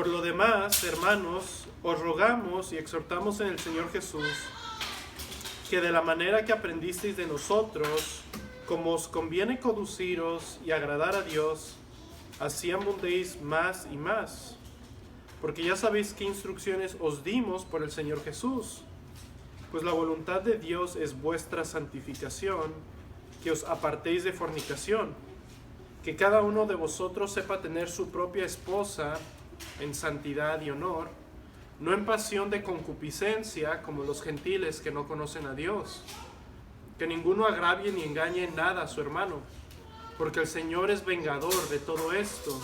Por lo demás, hermanos, os rogamos y exhortamos en el Señor Jesús que de la manera que aprendisteis de nosotros, como os conviene conduciros y agradar a Dios, así abundéis más y más. Porque ya sabéis qué instrucciones os dimos por el Señor Jesús. Pues la voluntad de Dios es vuestra santificación, que os apartéis de fornicación, que cada uno de vosotros sepa tener su propia esposa en santidad y honor, no en pasión de concupiscencia como los gentiles que no conocen a Dios. Que ninguno agravie ni engañe en nada a su hermano, porque el Señor es vengador de todo esto,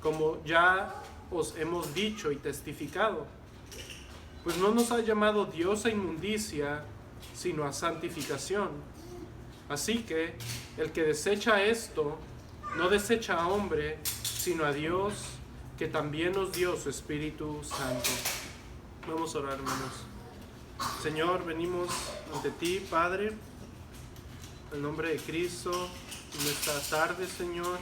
como ya os hemos dicho y testificado. Pues no nos ha llamado Dios a inmundicia, sino a santificación. Así que el que desecha esto, no desecha a hombre, sino a Dios, que también nos dio su Espíritu Santo. Vamos a orar, hermanos. Señor, venimos ante ti, Padre, en el nombre de Cristo, en esta tarde, Señor,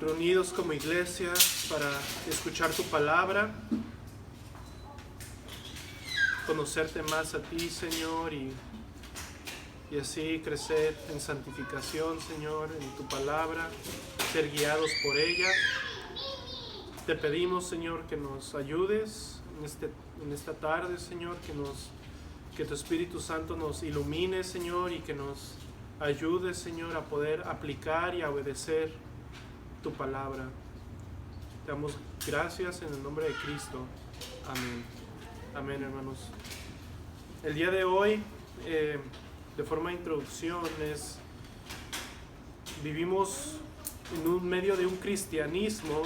reunidos como iglesia para escuchar tu palabra, conocerte más a ti, Señor, y así crecer en santificación, Señor, en tu palabra, ser guiados por ella. Te pedimos, Señor, que nos ayudes en esta tarde, Señor, que tu Espíritu Santo nos ilumine, Señor, y que nos ayude, Señor, a poder aplicar y a obedecer tu palabra. Te damos gracias en el nombre de Cristo. Amén. Amén, hermanos. El día de hoy, de forma de introducción, vivimos en un medio de un cristianismo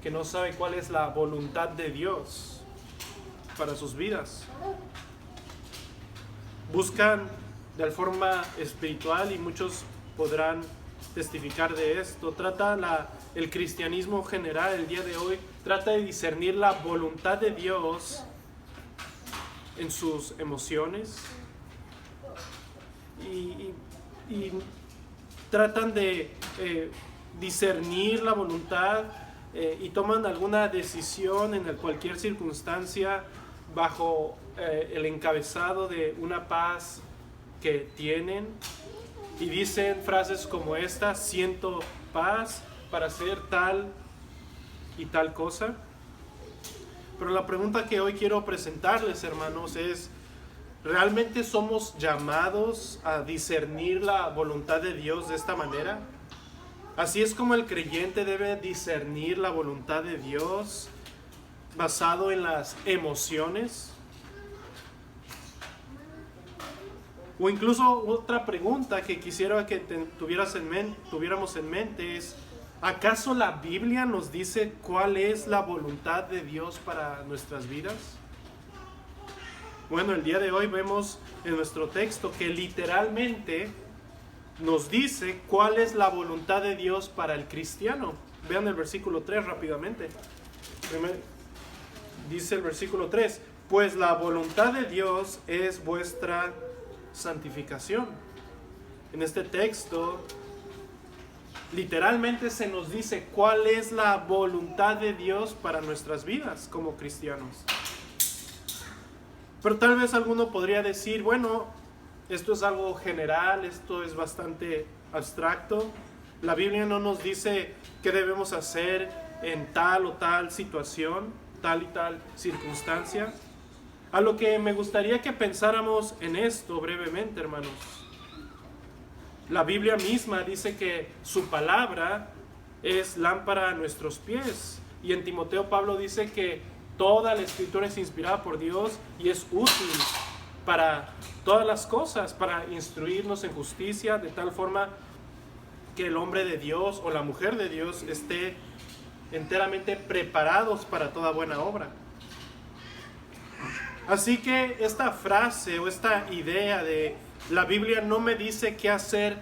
que no sabe cuál es la voluntad de Dios para sus vidas. Buscan de forma espiritual, y muchos podrán testificar de esto, el cristianismo general el día de hoy trata de discernir la voluntad de Dios en sus emociones y tratan de discernir la voluntad y toman alguna decisión en cualquier circunstancia bajo el encabezado de una paz que tienen, y dicen frases como esta: siento paz para hacer tal y tal cosa. Pero la pregunta que hoy quiero presentarles, hermanos, es: ¿realmente somos llamados a discernir la voluntad de Dios de esta manera? Así es como el creyente debe discernir la voluntad de Dios, basado en las emociones. O incluso otra pregunta que quisiera que tuviéramos en mente es: ¿acaso la Biblia nos dice cuál es la voluntad de Dios para nuestras vidas? Bueno, el día de hoy vemos en nuestro texto que literalmente nos dice cuál es la voluntad de Dios para el cristiano. Vean el versículo 3 rápidamente. Dice el versículo 3: pues la voluntad de Dios es vuestra santificación. En este texto literalmente se nos dice cuál es la voluntad de Dios para nuestras vidas como cristianos. Pero tal vez alguno podría decir: bueno, esto es algo general, esto es bastante abstracto. La Biblia no nos dice qué debemos hacer en tal o tal situación, tal y tal circunstancia. A lo que me gustaría que pensáramos en esto brevemente, hermanos. La Biblia misma dice que su palabra es lámpara a nuestros pies. Y en Timoteo Pablo dice que toda la Escritura es inspirada por Dios y es útil para todas las cosas, para instruirnos en justicia, de tal forma que el hombre de Dios o la mujer de Dios esté enteramente preparados para toda buena obra. Así que esta frase o esta idea de la Biblia no me dice qué hacer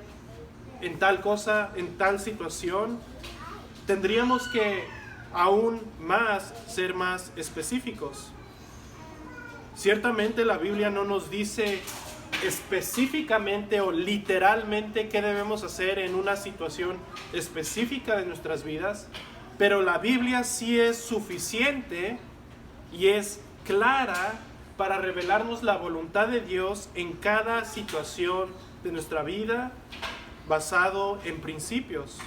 en tal cosa, en tal situación, tendríamos que aún más ser más específicos. Ciertamente la Biblia no nos dice específicamente o literalmente qué debemos hacer en una situación específica de nuestras vidas, pero la Biblia sí es suficiente y es clara para revelarnos la voluntad de Dios en cada situación de nuestra vida, basado en principios.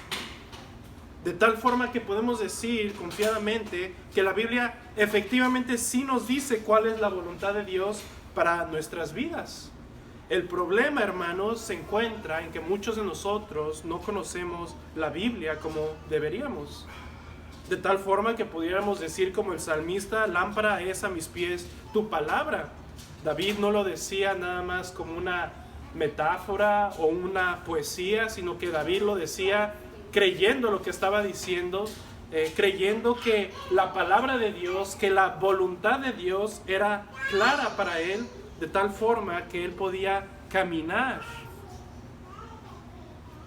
De tal forma que podemos decir confiadamente que la Biblia efectivamente sí nos dice cuál es la voluntad de Dios para nuestras vidas. El problema, hermanos, se encuentra en que muchos de nosotros no conocemos la Biblia como deberíamos. De tal forma que pudiéramos decir como el salmista: lámpara es a mis pies tu palabra. David no lo decía nada más como una metáfora o una poesía, sino que David lo decía creyendo lo que estaba diciendo, creyendo que la palabra de Dios, que la voluntad de Dios era clara para él, de tal forma que él podía caminar.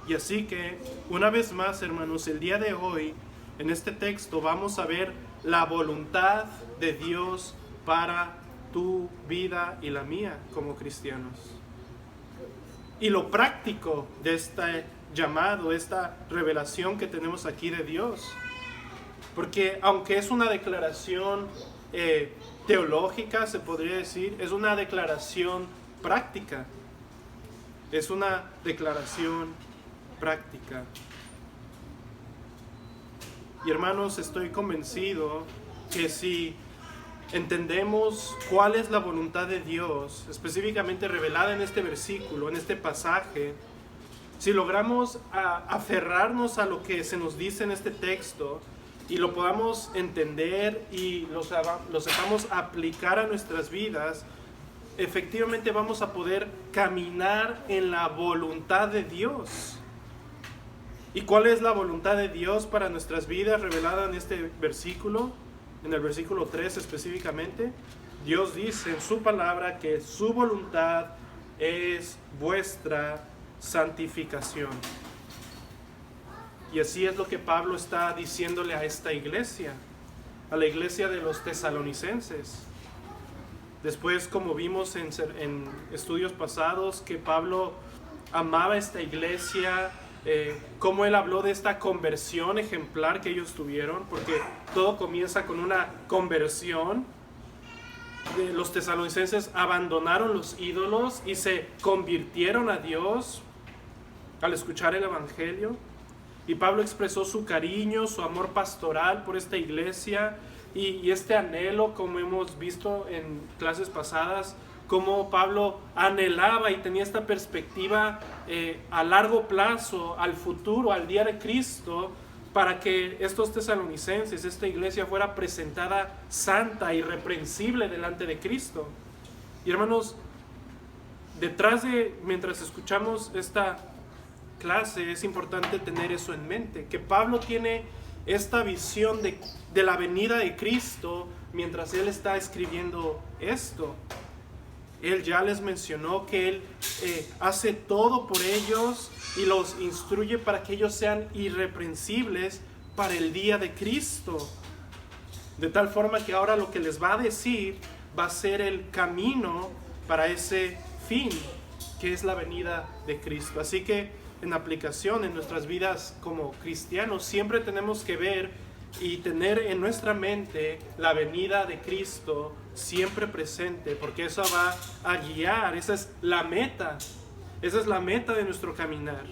Y así que, una vez más, hermanos, el día de hoy, en este texto vamos a ver la voluntad de Dios para tu vida y la mía como cristianos. Y lo práctico de este llamado, esta revelación que tenemos aquí de Dios. Porque aunque es una declaración teológica, se podría decir, es una declaración práctica. Es una declaración práctica. Y hermanos, estoy convencido que si entendemos cuál es la voluntad de Dios, específicamente revelada en este versículo, en este pasaje, si logramos aferrarnos a lo que se nos dice en este texto y lo podamos entender y lo sepamos aplicar a nuestras vidas, efectivamente vamos a poder caminar en la voluntad de Dios. ¿Y cuál es la voluntad de Dios para nuestras vidas revelada en este versículo? En el versículo 3 específicamente, Dios dice en su palabra que su voluntad es vuestra santificación. Y así es lo que Pablo está diciéndole a esta iglesia, a la iglesia de los tesalonicenses. Después, como vimos en estudios pasados, que Pablo amaba esta iglesia, cómo él habló de esta conversión ejemplar que ellos tuvieron, porque todo comienza con una conversión. Los tesalonicenses abandonaron los ídolos y se convirtieron a Dios al escuchar el evangelio. Y Pablo expresó su cariño, su amor pastoral por esta iglesia y este anhelo, como hemos visto en clases pasadas, cómo Pablo anhelaba y tenía esta perspectiva a largo plazo, al futuro, al día de Cristo, para que estos tesalonicenses, esta iglesia, fuera presentada santa, irreprensible delante de Cristo. Y hermanos, mientras escuchamos esta clase, es importante tener eso en mente, que Pablo tiene esta visión de la venida de Cristo mientras él está escribiendo esto. Él ya les mencionó que él hace todo por ellos y los instruye para que ellos sean irreprensibles para el día de Cristo. De tal forma que ahora lo que les va a decir va a ser el camino para ese fin, que es la venida de Cristo. Así que en aplicación en nuestras vidas como cristianos, siempre tenemos que ver y tener en nuestra mente la venida de Cristo siempre presente, porque eso va a guiar, esa es la meta de nuestro caminar.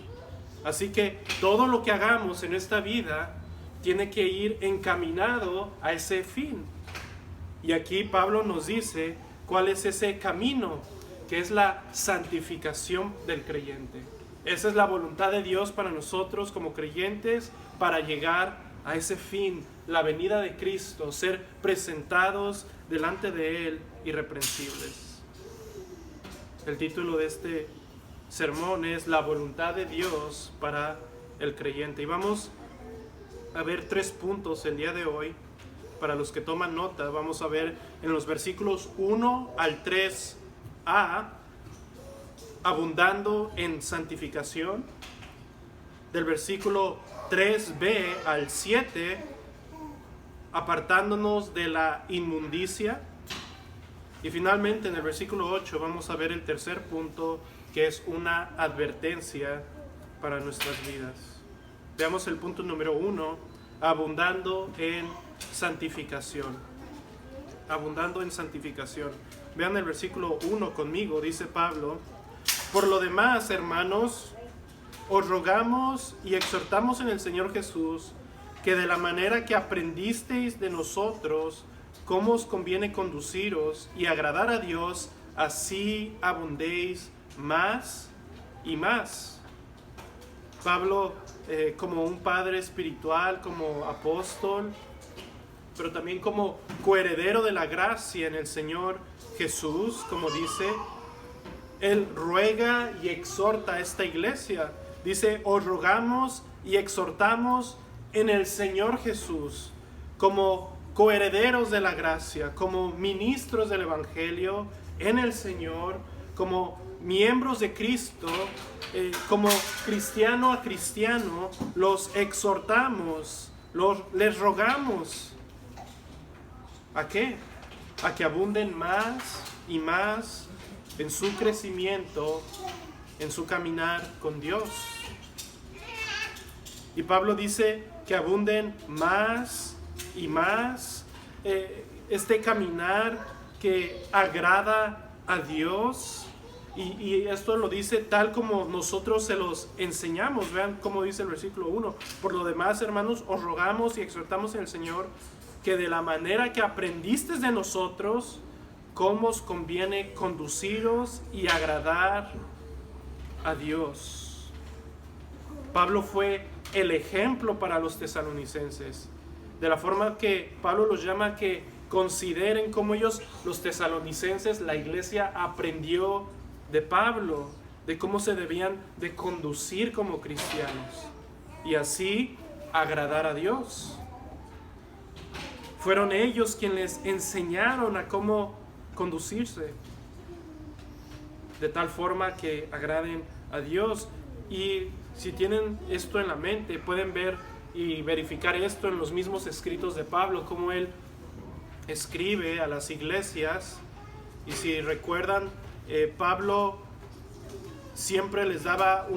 Así que todo lo que hagamos en esta vida tiene que ir encaminado a ese fin. Y aquí Pablo nos dice cuál es ese camino, que es la santificación del creyente. Esa es la voluntad de Dios para nosotros como creyentes, para llegar a ese fin, la venida de Cristo, ser presentados delante de Él irreprensibles. El título de este sermón es La voluntad de Dios para el creyente. Y vamos a ver 3 puntos el día de hoy. Para los que toman nota, vamos a ver en los versículos 1 al 3a, abundando en santificación. Del versículo 3b al 7, apartándonos de la inmundicia. Y finalmente en el versículo 8 vamos a ver el tercer punto, que es una advertencia para nuestras vidas. Veamos el punto número 1, abundando en santificación. Abundando en santificación. Vean el versículo 1 conmigo, dice Pablo: por lo demás, hermanos, os rogamos y exhortamos en el Señor Jesús que de la manera que aprendisteis de nosotros cómo os conviene conduciros y agradar a Dios, así abundéis más y más. Pablo, como un padre espiritual, como apóstol, pero también como coheredero de la gracia en el Señor Jesús, como dice, él ruega y exhorta a esta iglesia. Dice: os rogamos y exhortamos en el Señor Jesús, como coherederos de la gracia, como ministros del Evangelio en el Señor, como miembros de Cristo, como cristiano a cristiano, los exhortamos, les rogamos. ¿A qué? A que abunden más y más en su crecimiento, en su caminar con Dios. Y Pablo dice que abunden más y más este caminar que agrada a Dios. Y esto lo dice tal como nosotros se los enseñamos. Vean cómo dice el versículo 1. Por lo demás, hermanos, os rogamos y exhortamos en el Señor que de la manera que aprendisteis de nosotros, cómo os conviene conduciros y agradar a Dios. Pablo fue el ejemplo para los tesalonicenses, de la forma que Pablo los llama que consideren cómo ellos, los tesalonicenses, la iglesia aprendió de Pablo, de cómo se debían de conducir como cristianos y así agradar a Dios. Fueron ellos quienes les enseñaron a cómo conducirse de tal forma que agraden a Dios. Y si tienen esto en la mente, pueden ver y verificar esto en los mismos escritos de Pablo, cómo él escribe a las iglesias. Y si recuerdan, Pablo siempre les daba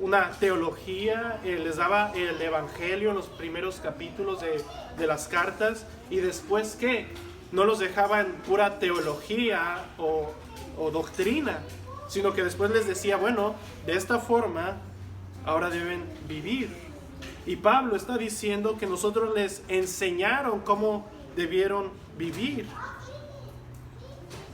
una teología, les daba el evangelio en los primeros capítulos de las cartas, y después ¿qué? No los dejaba en pura teología o doctrina, sino que después les decía: bueno, de esta forma ahora deben vivir. Y Pablo está diciendo que nosotros les enseñaron cómo debieron vivir.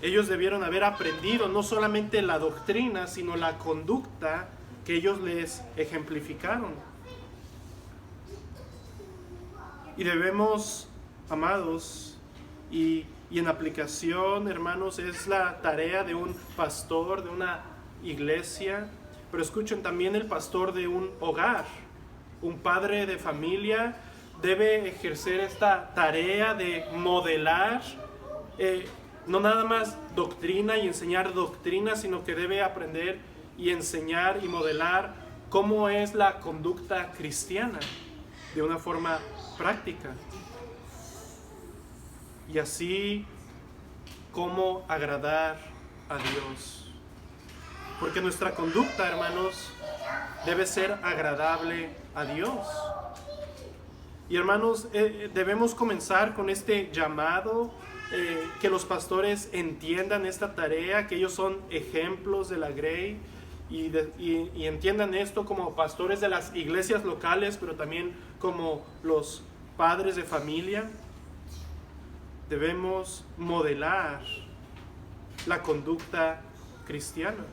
Ellos debieron haber aprendido no solamente la doctrina, sino la conducta que ellos les ejemplificaron. Y debemos, amados, y en aplicación, hermanos, es la tarea de un pastor, de una iglesia, pero escuchen, también el pastor de un hogar, un padre de familia, debe ejercer esta tarea de modelar, no nada más doctrina y enseñar doctrina, sino que debe aprender y enseñar y modelar cómo es la conducta cristiana de una forma práctica. Y así cómo agradar a Dios. Porque nuestra conducta, hermanos, debe ser agradable a Dios. Y hermanos, debemos comenzar con este llamado, que los pastores entiendan esta tarea, que ellos son ejemplos de la Grey, y entiendan esto como pastores de las iglesias locales, pero también como los padres de familia. Debemos modelar la conducta cristiana.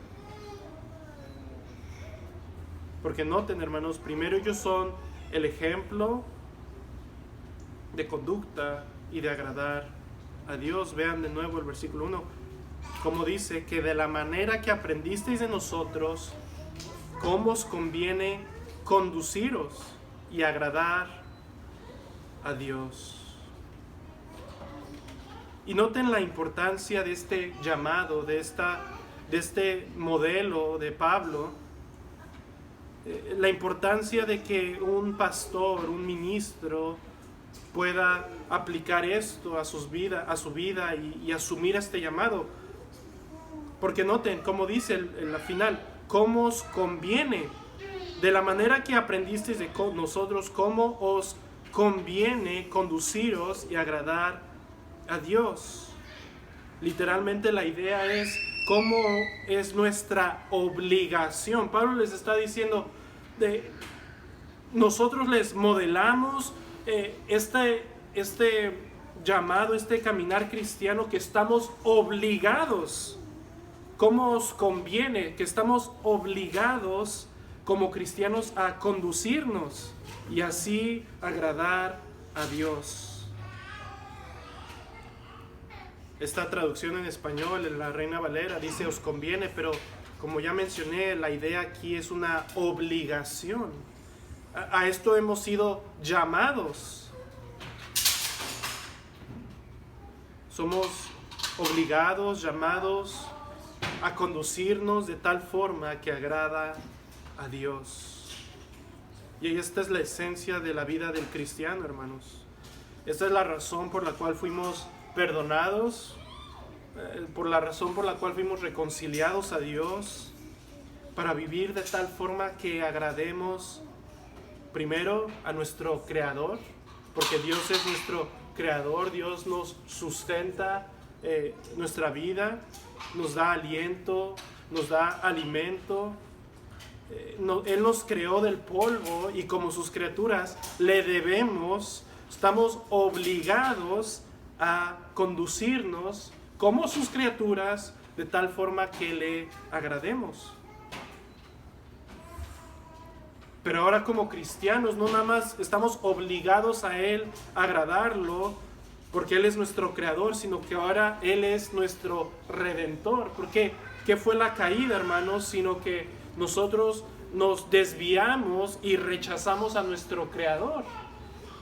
Porque noten, hermanos, primero ellos son el ejemplo de conducta y de agradar a Dios. Vean de nuevo el versículo 1, como dice: que de la manera que aprendisteis de nosotros, cómo os conviene conduciros y agradar a Dios. Y noten la importancia de este llamado, de este modelo de Pablo, la importancia de que un pastor, un ministro, pueda aplicar esto a su vida y asumir este llamado. Porque noten, como dice en la final, cómo os conviene de la manera que aprendisteis de nosotros, cómo os conviene conduciros y agradar a Dios. Literalmente la idea es cómo es nuestra obligación. Pablo les está diciendo, nosotros les modelamos este llamado, este caminar cristiano, que estamos obligados, cómo os conviene, que estamos obligados como cristianos a conducirnos y así agradar a Dios. Esta traducción en español, en la Reina Valera, dice os conviene, pero como ya mencioné, la idea aquí es una obligación. A esto hemos sido llamados. Somos obligados, llamados a conducirnos de tal forma que agrada a Dios. Y esta es la esencia de la vida del cristiano, hermanos. Esta es la razón por la cual fuimos perdonados, por la razón por la cual fuimos reconciliados a Dios, para vivir de tal forma que agrademos primero a nuestro Creador, porque Dios es nuestro Creador. Dios nos sustenta nuestra vida, nos da aliento, nos da alimento. Él nos creó del polvo y como sus criaturas le debemos, estamos obligados a conducirnos como sus criaturas de tal forma que le agrademos. Pero ahora como cristianos no nada más estamos obligados a Él a agradarlo porque Él es nuestro creador, sino que ahora Él es nuestro redentor. Porque ¿qué fue la caída, hermanos? Sino que nosotros nos desviamos y rechazamos a nuestro creador.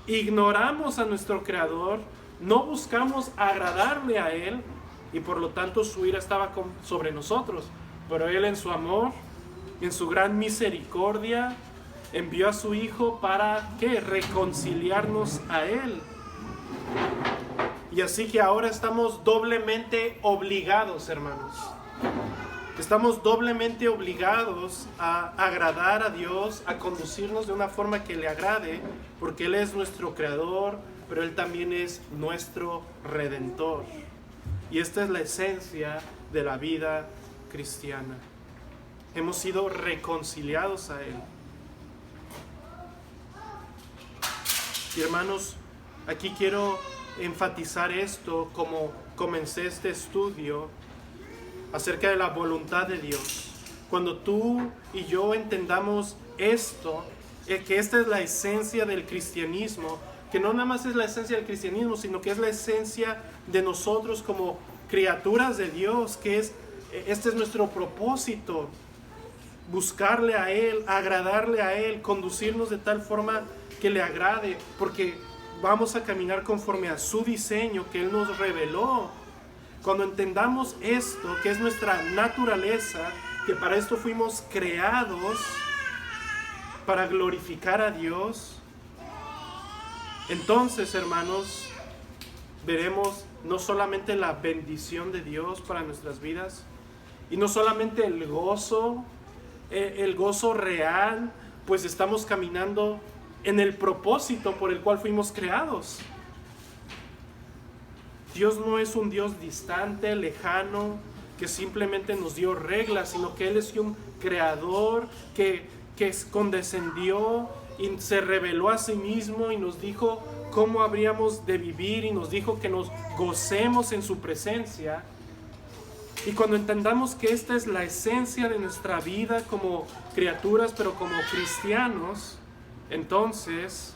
Ignoramos a nuestro creador, no buscamos agradarle a Él y por lo tanto su ira estaba sobre nosotros. Pero Él en su amor, en su gran misericordia, envió a su Hijo para ¿qué? Reconciliarnos a Él. Y así que ahora estamos doblemente obligados, hermanos. Estamos doblemente obligados a agradar a Dios, a conducirnos de una forma que le agrade, porque Él es nuestro creador, pero Él también es nuestro redentor. Y esta es la esencia de la vida cristiana. Hemos sido reconciliados a Él. Y hermanos, aquí quiero enfatizar esto como comencé este estudio acerca de la voluntad de Dios. Cuando tú y yo entendamos esto, que esta es la esencia del cristianismo, que no nada más es la esencia del cristianismo, sino que es la esencia de nosotros como criaturas de Dios, que este es nuestro propósito, buscarle a Él, agradarle a Él, conducirnos de tal forma que le agrade, porque vamos a caminar conforme a su diseño que Él nos reveló. Cuando entendamos esto, que es nuestra naturaleza, que para esto fuimos creados, para glorificar a Dios, entonces, hermanos, veremos no solamente la bendición de Dios para nuestras vidas, y no solamente el gozo real, pues estamos caminando en el propósito por el cual fuimos creados. Dios no es un Dios distante, lejano, que simplemente nos dio reglas, sino que Él es un creador que condescendió y se reveló a sí mismo y nos dijo cómo habríamos de vivir y nos dijo que nos gocemos en su presencia. Y cuando entendamos que esta es la esencia de nuestra vida como criaturas, pero como cristianos, entonces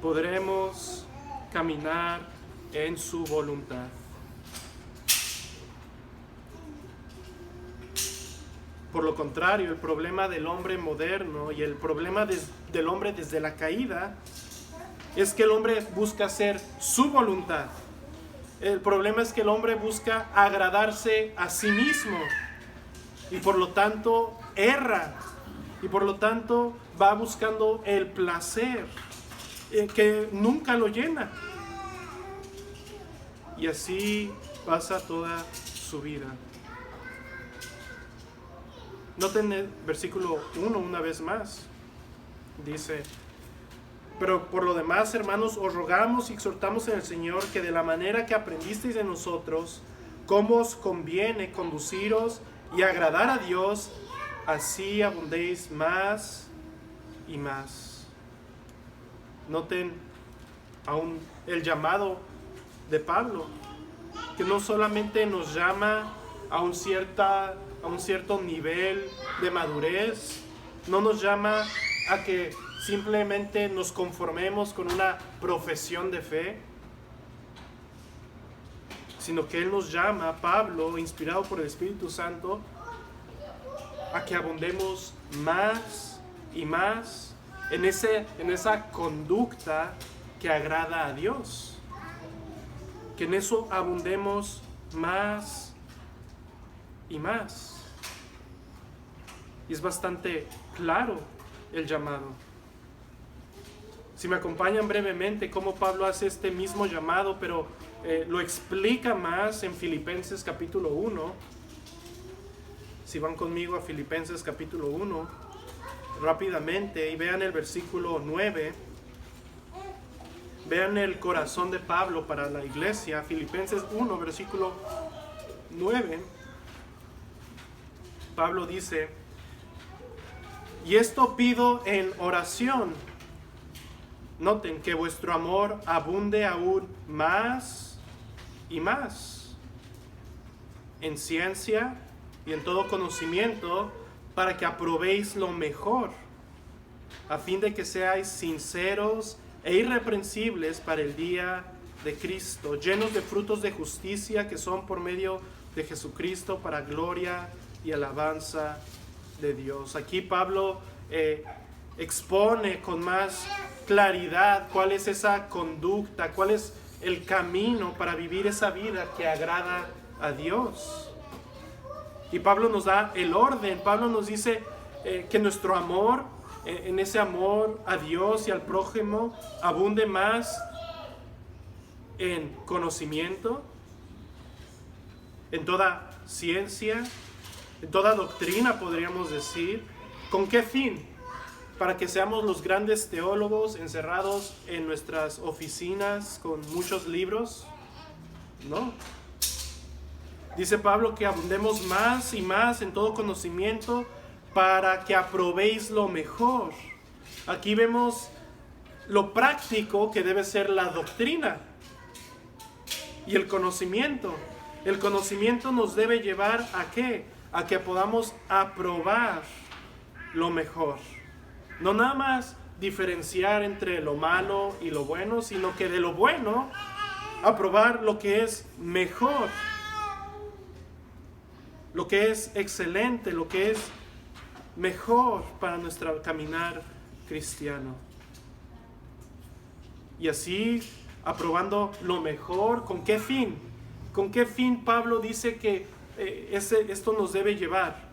podremos caminar en su voluntad. Por lo contrario, el problema del hombre moderno y el problema del hombre desde la caída es que el hombre busca hacer su voluntad. El problema es que el hombre busca agradarse a sí mismo y por lo tanto erra y por lo tanto va buscando el placer que nunca lo llena. Y así pasa toda su vida. Noten el versículo 1 una vez más. Dice: pero por lo demás, hermanos, os rogamos y exhortamos en el Señor que de la manera que aprendisteis de nosotros, cómo os conviene conduciros y agradar a Dios, así abundéis más y más. Noten aún el llamado de Pablo, que no solamente nos llama a un cierto nivel de madurez, no nos llama a que simplemente nos conformemos con una profesión de fe, sino que Él nos llama, Pablo, inspirado por el Espíritu Santo, a que abundemos más y más en esa conducta que agrada a Dios. Que en eso abundemos más y más. Y es bastante claro el llamado. Si me acompañan brevemente cómo Pablo hace este mismo llamado, pero lo explica más en Filipenses capítulo 1. Si van conmigo a Filipenses capítulo 1, rápidamente, y vean el versículo 9. Vean el corazón de Pablo para la iglesia. Filipenses 1, versículo 9. Pablo dice: y esto pido en oración. Noten que vuestro amor abunde aún más y más en ciencia y en todo conocimiento, para que aprobéis lo mejor, a fin de que seáis sinceros e irreprensibles para el día de Cristo, llenos de frutos de justicia que son por medio de Jesucristo, para gloria y alabanza de Dios. Aquí Pablo expone con más claridad cuál es esa conducta, cuál es el camino para vivir esa vida que agrada a Dios. Y Pablo nos da el orden. Pablo nos dice que nuestro amor, en ese amor a Dios y al prójimo, abunde más en conocimiento, en toda ciencia, en toda doctrina, podríamos decir. ¿Con qué fin? Para que seamos los grandes teólogos encerrados en nuestras oficinas con muchos libros. No. Dice Pablo que abundemos más y más en todo conocimiento, para que aprobéis lo mejor. Aquí vemos lo práctico que debe ser la doctrina y el conocimiento. El conocimiento nos debe llevar ¿a qué? A que podamos aprobar lo mejor. No nada más diferenciar entre lo malo y lo bueno, sino que de lo bueno aprobar lo que es mejor, lo que es excelente, lo que es mejor para nuestro caminar cristiano. Y así, aprobando lo mejor, ¿con qué fin? ¿Con qué fin Pablo dice que esto nos debe llevar?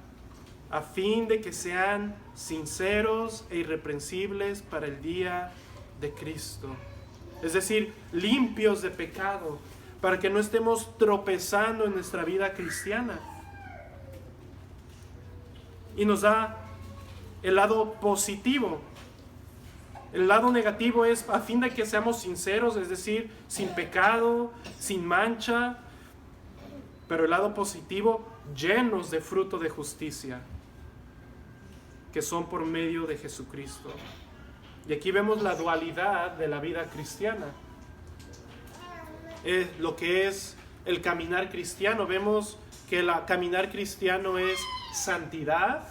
A fin de que sean sinceros e irreprensibles para el día de Cristo. Es decir, limpios de pecado, para que no estemos tropezando en nuestra vida cristiana. Y nos da el lado positivo. El lado negativo es a fin de que seamos sinceros, es decir, sin pecado, sin mancha. Pero el lado positivo, llenos de fruto de justicia, que son por medio de Jesucristo. Y aquí vemos la dualidad de la vida cristiana. Lo que es el caminar cristiano. Vemos que el caminar cristiano es santidad,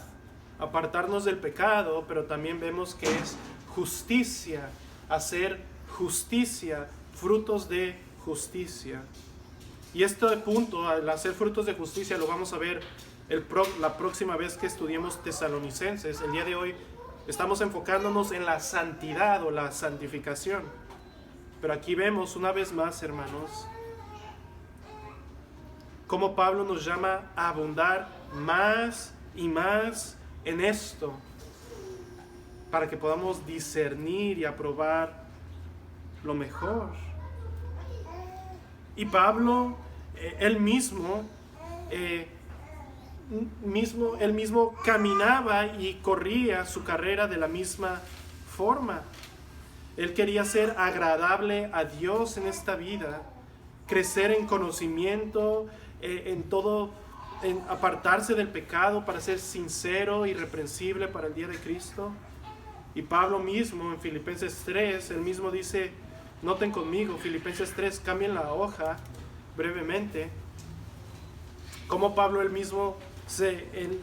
apartarnos del pecado, pero también vemos que es justicia, hacer justicia, frutos de justicia. Y este punto, al hacer frutos de justicia, lo vamos a ver la próxima vez que estudiemos Tesalonicenses. El día de hoy estamos enfocándonos en la santidad o la santificación. Pero aquí vemos una vez más, hermanos, cómo Pablo nos llama a abundar más y más en esto, para que podamos discernir y aprobar lo mejor. Y Pablo, él mismo caminaba y corría su carrera de la misma forma. Él quería ser agradable a Dios en esta vida, crecer en conocimiento, en todo, en apartarse del pecado para ser sincero, irreprensible para el día de Cristo. Y Pablo mismo en Filipenses 3, él mismo dice, noten conmigo, Filipenses 3, cambien la hoja brevemente, como Pablo él mismo él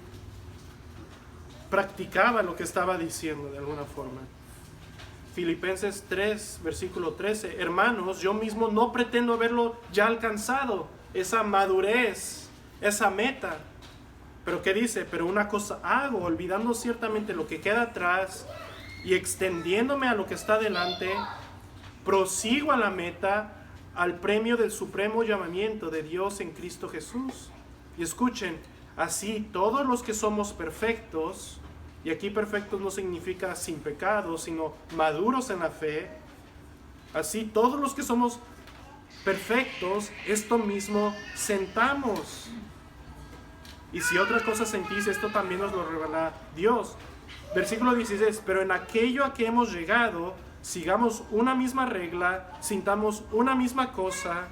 practicaba lo que estaba diciendo de alguna forma. Filipenses 3, versículo 13, hermanos, yo mismo no pretendo haberlo ya alcanzado, esa madurez, esa meta. Pero ¿qué dice? Pero una cosa hago, olvidando ciertamente lo que queda atrás y extendiéndome a lo que está delante, prosigo a la meta, al premio del supremo llamamiento de Dios en Cristo Jesús. Y escuchen, así todos los que somos perfectos, y aquí perfectos no significa sin pecado, sino maduros en la fe, así todos los que somos perfectos, esto mismo sentamos. Y si otra cosa sentís, esto también nos lo revela Dios. Versículo 16, pero en aquello a que hemos llegado, sigamos una misma regla, sintamos una misma cosa.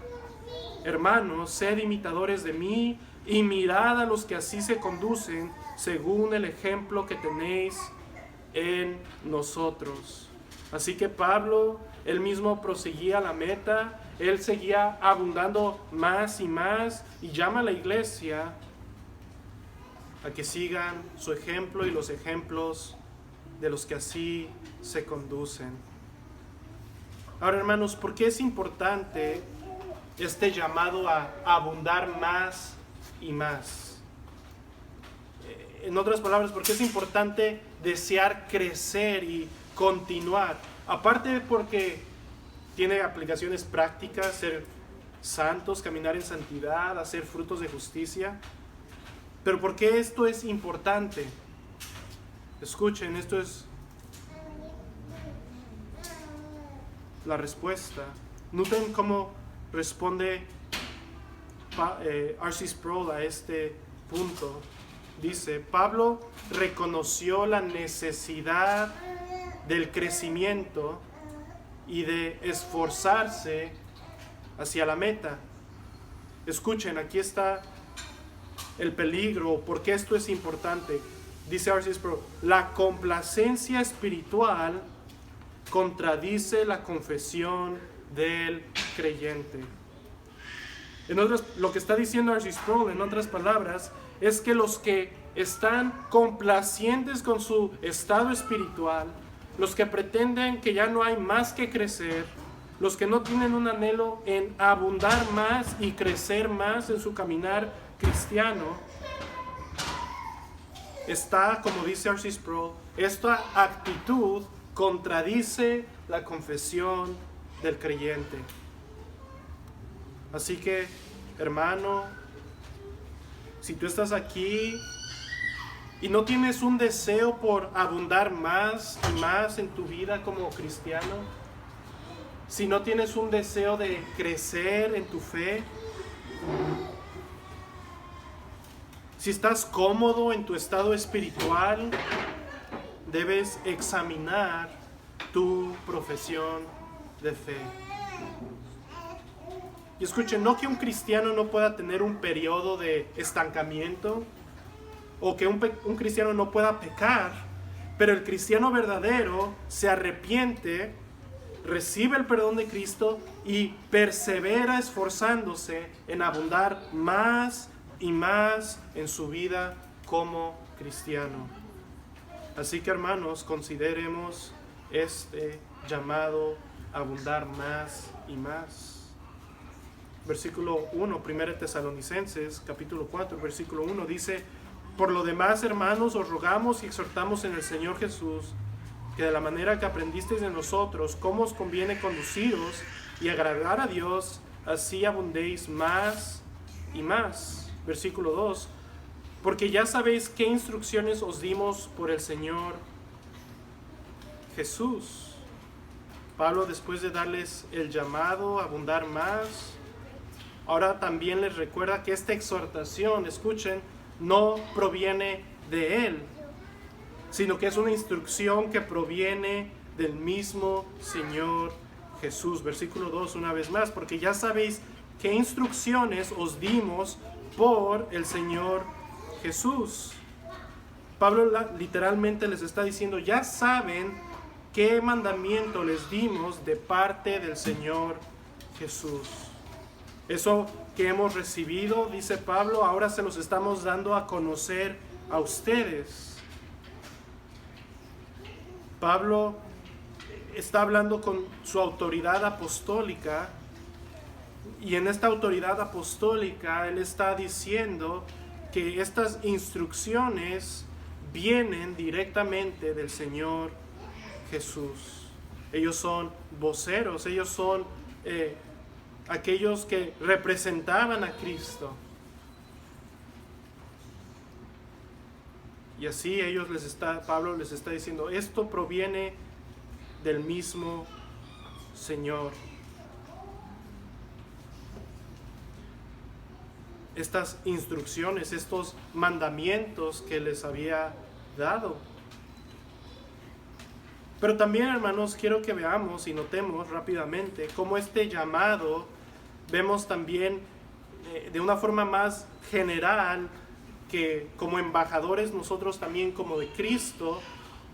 Hermanos, sed imitadores de mí y mirad a los que así se conducen según el ejemplo que tenéis en nosotros. Así que Pablo, él mismo proseguía la meta, él seguía abundando más y más y llama a la iglesia a que sigan su ejemplo y los ejemplos de los que así se conducen. Ahora, hermanos, ¿por qué es importante este llamado a abundar más y más? En otras palabras, ¿por qué es importante desear crecer y continuar? Aparte porque tiene aplicaciones prácticas, ser santos, caminar en santidad, hacer frutos de justicia. Pero ¿por qué esto es importante? Escuchen, esto es la respuesta. Noten cómo responde R.C. Sproul a este punto. Dice, Pablo reconoció la necesidad del crecimiento y de esforzarse hacia la meta. Escuchen, aquí está el peligro, porque esto es importante. Dice R.C. Sproul, la complacencia espiritual contradice la confesión del creyente. Lo que está diciendo R.C. Sproul, en otras palabras, es que los que están complacientes con su estado espiritual, los que pretenden que ya no hay más que crecer, los que no tienen un anhelo en abundar más y crecer más en su caminar cristiano, está, como dice R.C. Sproul, esta actitud contradice la confesión del creyente. Así que, hermano, si tú estás aquí y no tienes un deseo por abundar más y más en tu vida como cristiano, si no tienes un deseo de crecer en tu fe, si estás cómodo en tu estado espiritual, debes examinar tu profesión de fe. Y escuchen, no que un cristiano no pueda tener un periodo de estancamiento o que un cristiano no pueda pecar, pero el cristiano verdadero se arrepiente, recibe el perdón de Cristo y persevera esforzándose en abundar más y más en su vida como cristiano. Así que, hermanos, consideremos este llamado a abundar más y más. Versículo 1, 1 Tesalonicenses, capítulo 4, versículo 1, dice, por lo demás, hermanos, os rogamos y exhortamos en el Señor Jesús, que de la manera que aprendisteis de nosotros, cómo os conviene conduciros y agradar a Dios, así abundéis más y más. Versículo 2, porque ya sabéis qué instrucciones os dimos por el Señor Jesús. Pablo, después de darles el llamado a abundar más, ahora también les recuerda que esta exhortación, escuchen, no proviene de él, sino que es una instrucción que proviene del mismo Señor Jesús. Versículo 2 una vez más, porque ya sabéis qué instrucciones os dimos por el Señor Jesús. Pablo literalmente les está diciendo, ya saben qué mandamiento les dimos de parte del Señor Jesús. Eso que hemos recibido, dice Pablo, ahora se los estamos dando a conocer a ustedes. Pablo está hablando con su autoridad apostólica, y en esta autoridad apostólica él está diciendo que estas instrucciones vienen directamente del Señor Jesús. Ellos son voceros, ellos son aquellos que representaban a Cristo. Y así Pablo les está diciendo, esto proviene del mismo Señor. Estas instrucciones, estos mandamientos que les había dado. Pero también, hermanos, quiero que veamos y notemos rápidamente cómo este llamado vemos también de una forma más general, que como embajadores nosotros también como de Cristo,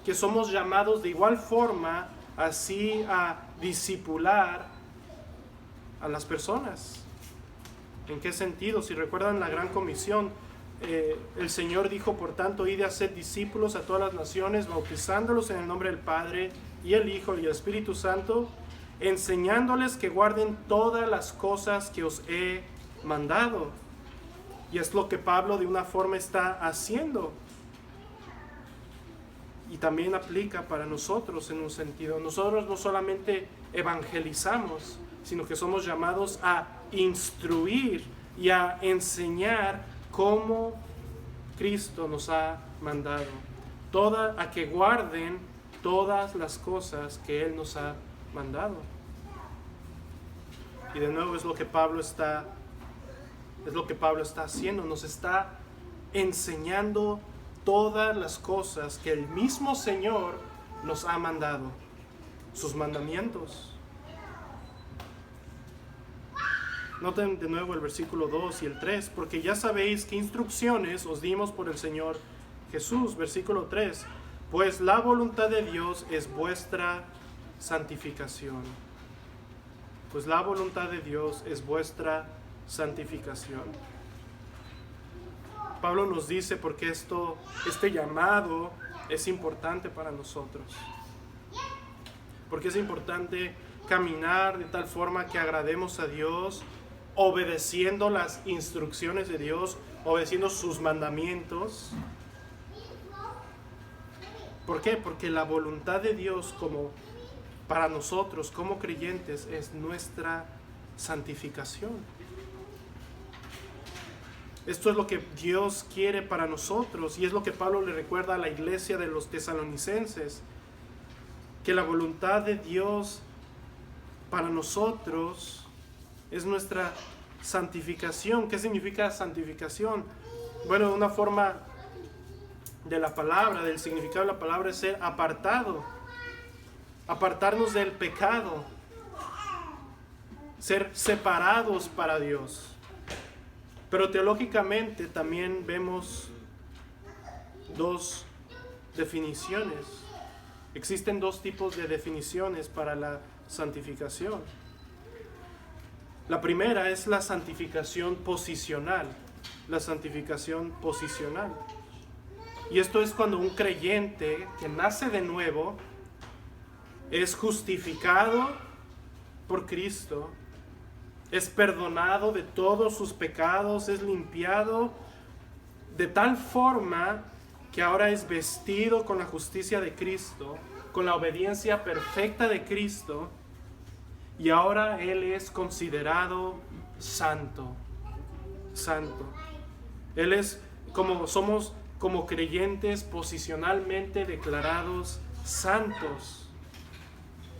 que somos llamados de igual forma así a discipular a las personas. ¿En qué sentido? Si recuerdan la gran comisión, el Señor dijo, por tanto, id a hacer discípulos a todas las naciones, bautizándolos en el nombre del Padre y el Hijo y el Espíritu Santo, enseñándoles que guarden todas las cosas que os he mandado. Y es lo que Pablo de una forma está haciendo. Y también aplica para nosotros en un sentido. Nosotros no solamente evangelizamos, sino que somos llamados a instruir y a enseñar cómo Cristo nos ha mandado. A que guarden todas las cosas que Él nos ha mandado. Y de nuevo es lo que Pablo está haciendo. Nos está enseñando todas las cosas que el mismo Señor nos ha mandado. Sus mandamientos. Noten de nuevo el versículo 2 y el 3, porque ya sabéis qué instrucciones os dimos por el Señor Jesús. Versículo 3, pues la voluntad de Dios es vuestra santificación. Pues la voluntad de Dios es vuestra santificación. Pablo nos dice por qué este llamado es importante para nosotros. Porque es importante caminar de tal forma que agrademos a Dios, obedeciendo las instrucciones de Dios, obedeciendo sus mandamientos. ¿Por qué? Porque la voluntad de Dios para nosotros como creyentes es nuestra santificación. Esto es lo que Dios quiere para nosotros, y es lo que Pablo le recuerda a la iglesia de los tesalonicenses, que la voluntad de Dios para nosotros es nuestra santificación. ¿Qué significa santificación? Bueno, una forma de la palabra, del significado de la palabra, es ser apartado, apartarnos del pecado, ser separados para Dios. Pero teológicamente también vemos dos definiciones. Existen dos tipos de definiciones para la santificación. La primera es la santificación posicional. La santificación posicional. Y esto es cuando un creyente que nace de nuevo es justificado por Cristo, es perdonado de todos sus pecados, es limpiado de tal forma que ahora es vestido con la justicia de Cristo, con la obediencia perfecta de Cristo, y ahora Él es considerado santo. Santo. Él es somos como creyentes posicionalmente declarados santos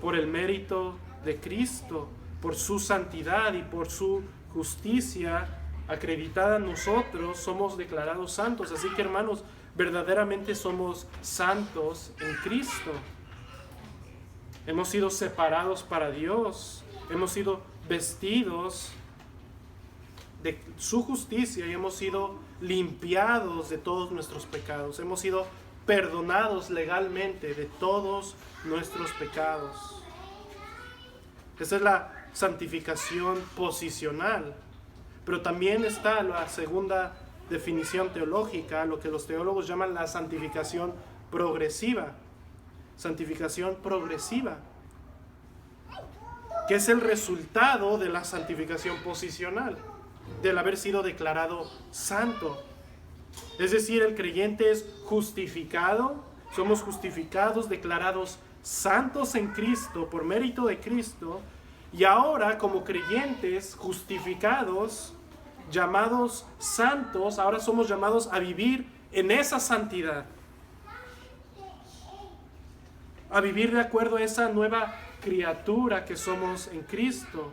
por el mérito de Cristo, por su santidad y por su justicia acreditada en nosotros, somos declarados santos. Así que, hermanos, verdaderamente somos santos en Cristo. Hemos sido separados para Dios. Hemos sido vestidos de su justicia y hemos sido limpiados de todos nuestros pecados. Hemos sido perdonados legalmente de todos nuestros pecados. Esa es la santificación posicional. Pero también está la segunda definición teológica, lo que los teólogos llaman la santificación progresiva. Santificación progresiva, que es el resultado de la santificación posicional, del haber sido declarado santo. Es decir, el creyente es justificado, somos justificados, declarados santos en Cristo, por mérito de Cristo, y ahora como creyentes justificados, llamados santos, ahora somos llamados a vivir en esa santidad, a vivir de acuerdo a esa nueva criatura que somos en Cristo.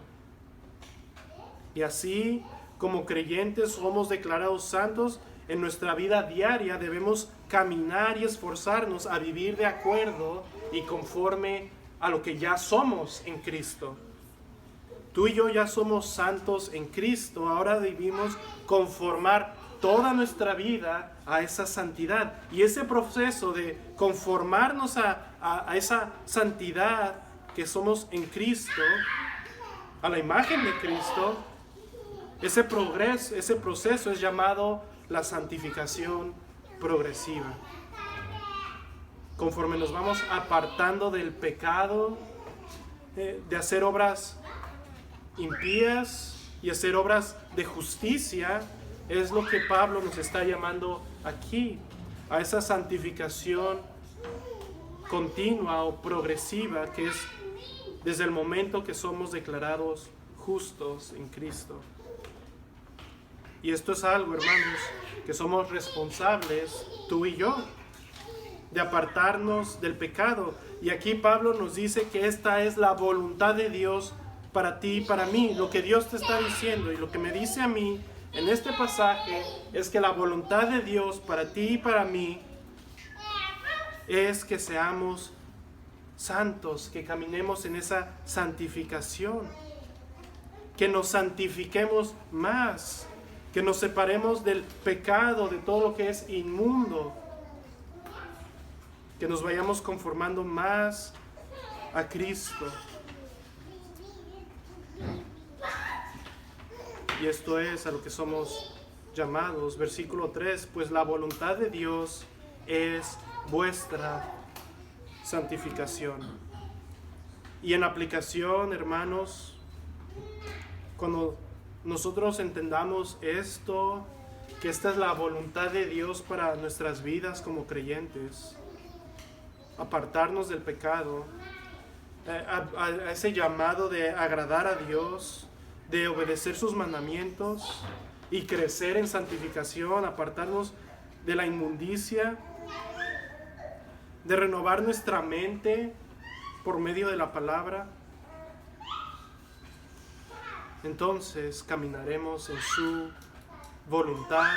Y así, como creyentes somos declarados santos, en nuestra vida diaria debemos caminar y esforzarnos a vivir de acuerdo y conforme a lo que ya somos en Cristo. Tú y yo ya somos santos en Cristo, ahora debemos conformar toda nuestra vida a esa santidad. Y ese proceso de conformarnos a esa santidad que somos en Cristo, a la imagen de Cristo, ese proceso es llamado la santificación progresiva. Conforme nos vamos apartando del pecado, de hacer obras impías y hacer obras de justicia, es lo que Pablo nos está llamando aquí, a esa santificación continua o progresiva, que es desde el momento que somos declarados justos en Cristo. Y esto es algo, hermanos, que somos responsables, tú y yo, de apartarnos del pecado. Y aquí Pablo nos dice que esta es la voluntad de Dios para ti y para mí. Lo que Dios te está diciendo y lo que me dice a mí en este pasaje es que la voluntad de Dios para ti y para mí es que seamos santos, que caminemos en esa santificación, que nos santifiquemos más, que nos separemos del pecado, de todo lo que es inmundo, que nos vayamos conformando más a Cristo. Y esto es a lo que somos llamados. Versículo 3, pues la voluntad de Dios es vuestra santificación. Y en aplicación, hermanos, cuando nosotros entendamos esto, que esta es la voluntad de Dios para nuestras vidas como creyentes, apartarnos del pecado, a ese llamado de agradar a Dios, de obedecer sus mandamientos y crecer en santificación, apartarnos de la inmundicia, de renovar nuestra mente por medio de la palabra. Entonces caminaremos en su voluntad,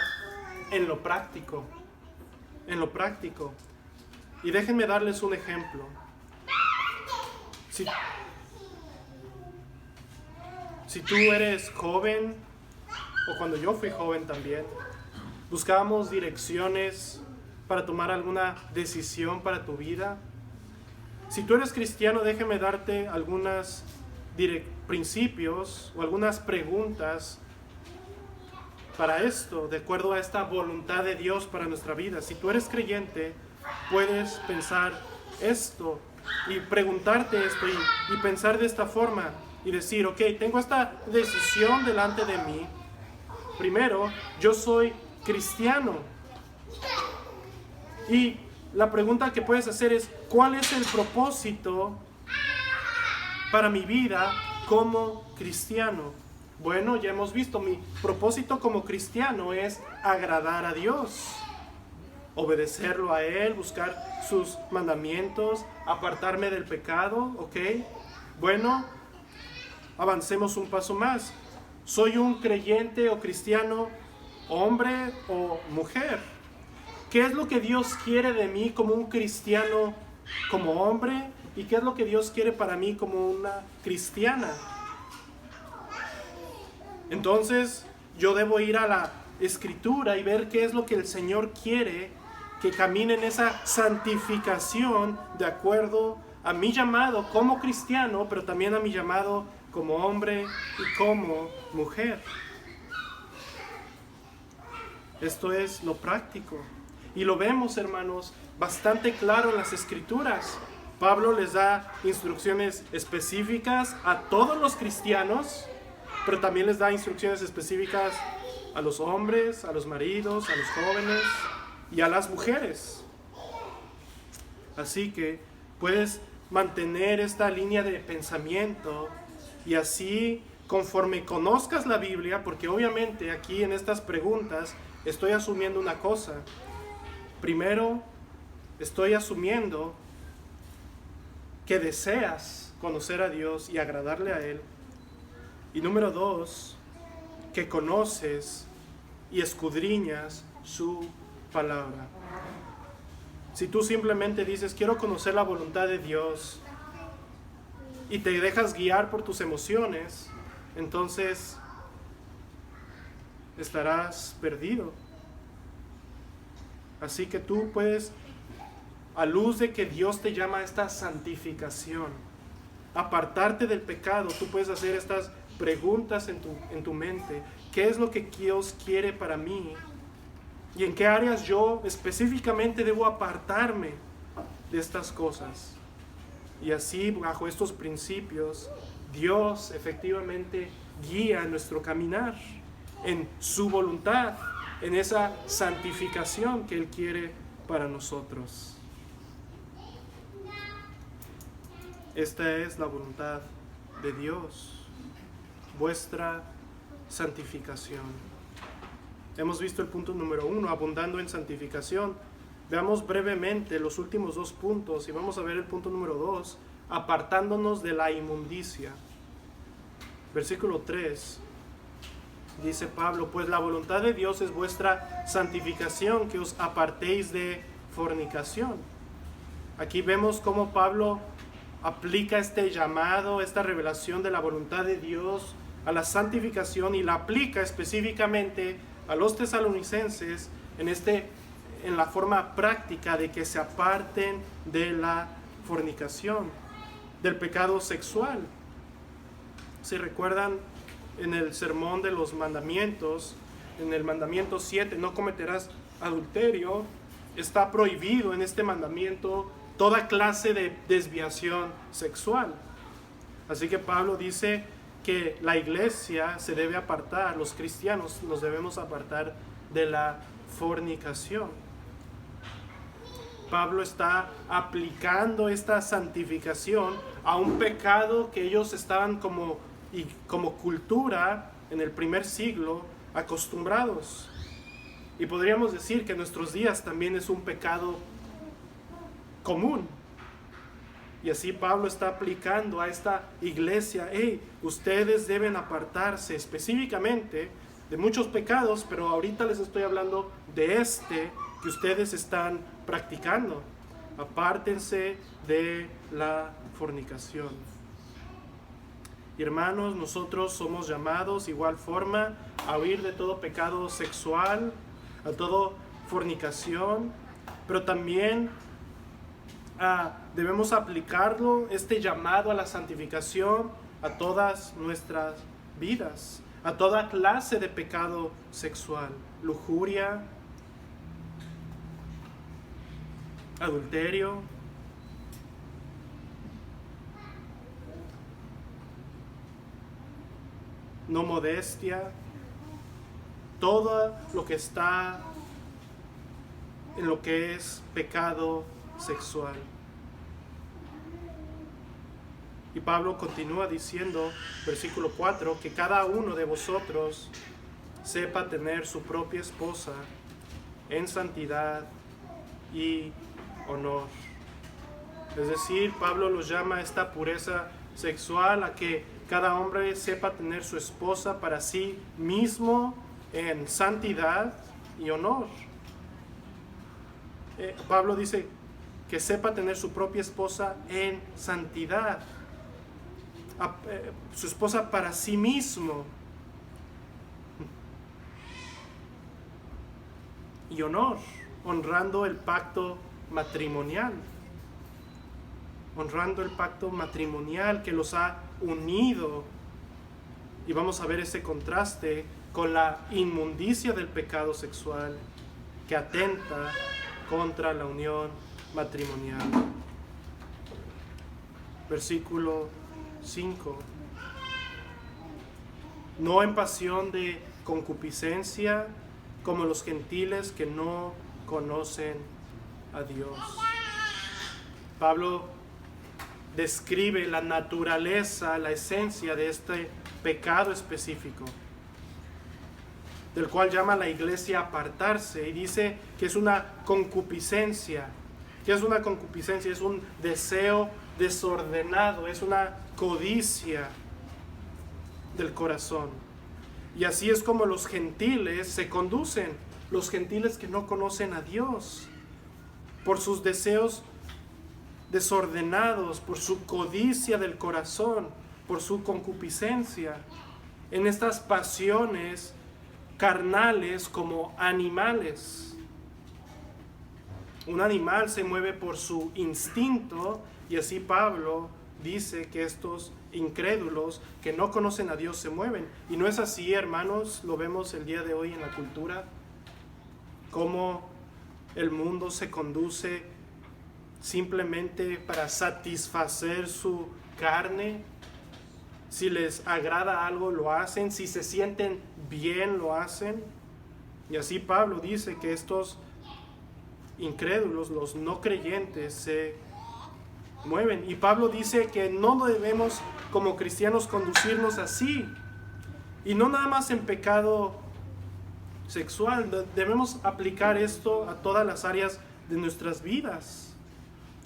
en lo práctico, Y déjenme darles un ejemplo. Si tú eres joven, o cuando yo fui joven también, buscábamos direcciones para tomar alguna decisión para tu vida. Si tú eres cristiano, déjame darte algunos principios o algunas preguntas para esto, de acuerdo a esta voluntad de Dios para nuestra vida. Si tú eres creyente, puedes pensar esto y preguntarte esto y pensar de esta forma y decir, ok, tengo esta decisión delante de mí. Primero, yo soy cristiano. Y la pregunta que puedes hacer es, ¿cuál es el propósito para mi vida como cristiano? Bueno, ya hemos visto, mi propósito como cristiano es agradar a Dios, obedecerlo a Él, buscar sus mandamientos, apartarme del pecado, ¿ok? Bueno, avancemos un paso más. ¿Soy un creyente o cristiano, hombre o mujer? ¿Qué es lo que Dios quiere de mí como un cristiano, como hombre ¿Y qué es lo que Dios quiere para mí como una cristiana? Entonces yo debo ir a la Escritura y ver qué es lo que el Señor quiere, que camine en esa santificación de acuerdo a mi llamado como cristiano, pero también a mi llamado como hombre y como mujer. Esto es lo práctico. Y lo vemos, hermanos, bastante claro en las Escrituras. Pablo les da instrucciones específicas a todos los cristianos, pero también les da instrucciones específicas a los hombres, a los maridos, a los jóvenes y a las mujeres. Así que puedes mantener esta línea de pensamiento y así, conforme conozcas la Biblia, porque obviamente aquí en estas preguntas estoy asumiendo una cosa. Primero, estoy asumiendo que deseas conocer a Dios y agradarle a Él. Y número 2, que conoces y escudriñas su palabra. Si tú simplemente dices, quiero conocer la voluntad de Dios, y te dejas guiar por tus emociones, entonces estarás perdido. Así que tú puedes, a luz de que Dios te llama a esta santificación, apartarte del pecado, tú puedes hacer estas preguntas en tu mente. ¿Qué es lo que Dios quiere para mí? ¿Y en qué áreas yo específicamente debo apartarme de estas cosas? Y así, bajo estos principios, Dios efectivamente guía nuestro caminar en su voluntad, en esa santificación que Él quiere para nosotros. Esta es la voluntad de Dios, vuestra santificación. Hemos visto el punto número 1, abundando en santificación. Veamos brevemente los últimos 2 puntos y vamos a ver el punto número 2, apartándonos de la inmundicia. Versículo 3, dice Pablo, pues la voluntad de Dios es vuestra santificación, que os apartéis de fornicación. Aquí vemos cómo Pablo aplica este llamado, esta revelación de la voluntad de Dios a la santificación y la aplica específicamente a los tesalonicenses en la forma práctica de que se aparten de la fornicación, del pecado sexual. Si recuerdan en el sermón de los mandamientos, en el mandamiento 7, no cometerás adulterio, está prohibido en este mandamiento toda clase de desviación sexual. Así que Pablo dice que la iglesia se debe apartar, los cristianos nos debemos apartar de la fornicación. Pablo está aplicando esta santificación a un pecado que ellos estaban como cultura en el primer siglo acostumbrados. Y podríamos decir que en nuestros días también es un pecado común. Y así Pablo está aplicando a esta iglesia, ustedes deben apartarse específicamente de muchos pecados, pero ahorita les estoy hablando de este que ustedes están practicando. Apártense de la fornicación. Y hermanos, nosotros somos llamados igual forma a huir de todo pecado sexual, a todo fornicación, pero también debemos aplicarlo, este llamado a la santificación, a todas nuestras vidas, a toda clase de pecado sexual, lujuria, adulterio, no modestia, todo lo que está en lo que es pecado sexual. Y Pablo continúa diciendo, versículo 4, que cada uno de vosotros sepa tener su propia esposa en santidad y honor. Es decir, Pablo los llama a esta pureza sexual, a que cada hombre sepa tener su esposa para sí mismo en santidad y honor. Pablo dice que sepa tener su propia esposa en santidad, su esposa para sí mismo, y honor, honrando el pacto matrimonial, que los ha unido. Y vamos a ver ese contraste con la inmundicia del pecado sexual que atenta contra la unión matrimonial. Versículo 5. No en pasión de concupiscencia, como los gentiles que no conocen a Dios. Pablo describe la naturaleza, la esencia de este pecado específico, del cual llama a la iglesia a apartarse, y dice que es una concupiscencia. ¿Qué es una concupiscencia? Es un deseo desordenado, es una codicia del corazón. Y así es como los gentiles se conducen, los gentiles que no conocen a Dios, por sus deseos desordenados, por su codicia del corazón, por su concupiscencia, en estas pasiones carnales como animales. Un animal se mueve por su instinto, y así Pablo dice que estos incrédulos que no conocen a Dios se mueven. Y no es así, hermanos, lo vemos el día de hoy en la cultura, cómo el mundo se conduce simplemente para satisfacer su carne. Si les agrada algo, lo hacen. Si se sienten bien, lo hacen. Y así Pablo dice que estos incrédulos, los no creyentes, se mueven. Y Pablo dice que no debemos como cristianos conducirnos así. Y no nada más en pecado sexual. Debemos aplicar esto a todas las áreas de nuestras vidas.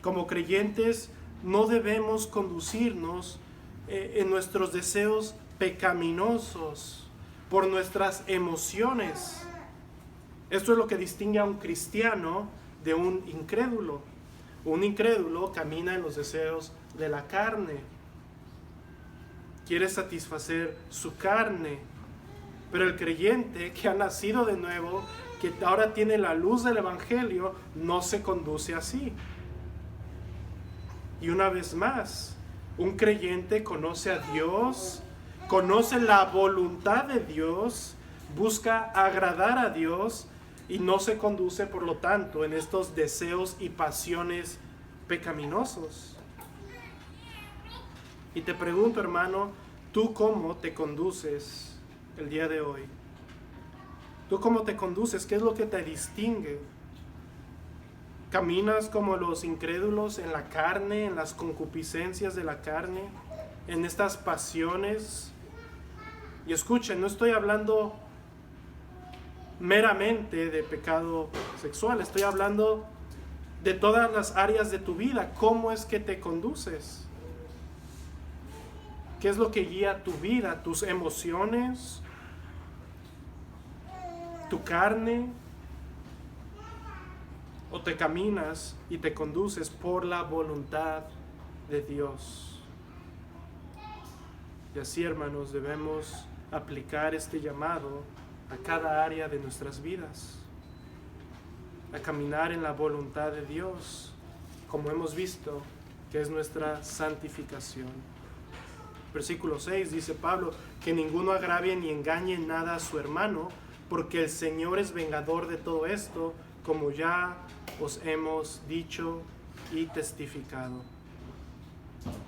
Como creyentes no debemos conducirnos en nuestros deseos pecaminosos por nuestras emociones. Esto es lo que distingue a un cristiano de un incrédulo. Un incrédulo camina en los deseos de la carne, quiere satisfacer su carne, pero el creyente que ha nacido de nuevo, que ahora tiene la luz del evangelio, no se conduce así. Y una vez más, un creyente conoce a Dios, conoce la voluntad de Dios, busca agradar a Dios y no se conduce, por lo tanto, en estos deseos y pasiones pecaminosos. Y te pregunto, hermano, ¿tú cómo te conduces el día de hoy? ¿Tú cómo te conduces? ¿Qué es lo que te distingue? ¿Caminas como los incrédulos en la carne, en las concupiscencias de la carne, en estas pasiones? Y escuchen, no estoy hablando meramente de pecado sexual, estoy hablando de todas las áreas de tu vida. ¿Cómo es que te conduces? ¿Qué es lo que guía tu vida? ¿Tus emociones? ¿Tu carne? ¿O te caminas y te conduces por la voluntad de Dios? Y así, hermanos, debemos aplicar este llamado a cada área de nuestras vidas, a caminar en la voluntad de Dios, como hemos visto, que es nuestra santificación. Versículo 6 dice Pablo, que ninguno agravie ni engañe nada a su hermano, porque el Señor es vengador de todo esto, como ya os hemos dicho y testificado.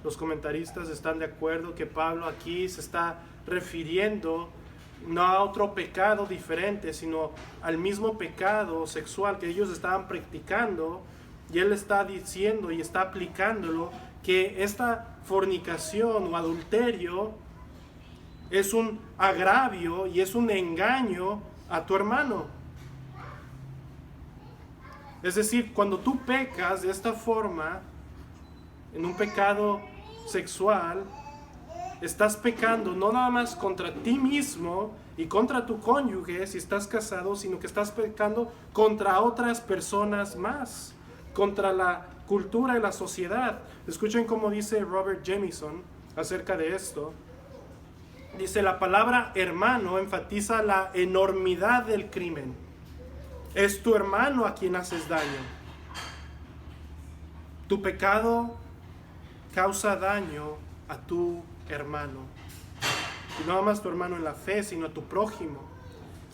Los comentaristas están de acuerdo que Pablo aquí se está refiriendo no a otro pecado diferente, sino al mismo pecado sexual que ellos estaban practicando, y él está diciendo y está aplicándolo, que esta fornicación o adulterio es un agravio y es un engaño a tu hermano. Es decir, cuando tú pecas de esta forma, en un pecado sexual, estás pecando no nada más contra ti mismo y contra tu cónyuge si estás casado, sino que estás pecando contra otras personas más, contra la cultura y la sociedad. Escuchen cómo dice Robert Jamieson acerca de esto. Dice, la palabra hermano enfatiza la enormidad del crimen. Es tu hermano a quien haces daño. Tu pecado causa daño a tu hermano. Y no más tu hermano en la fe, sino a tu prójimo.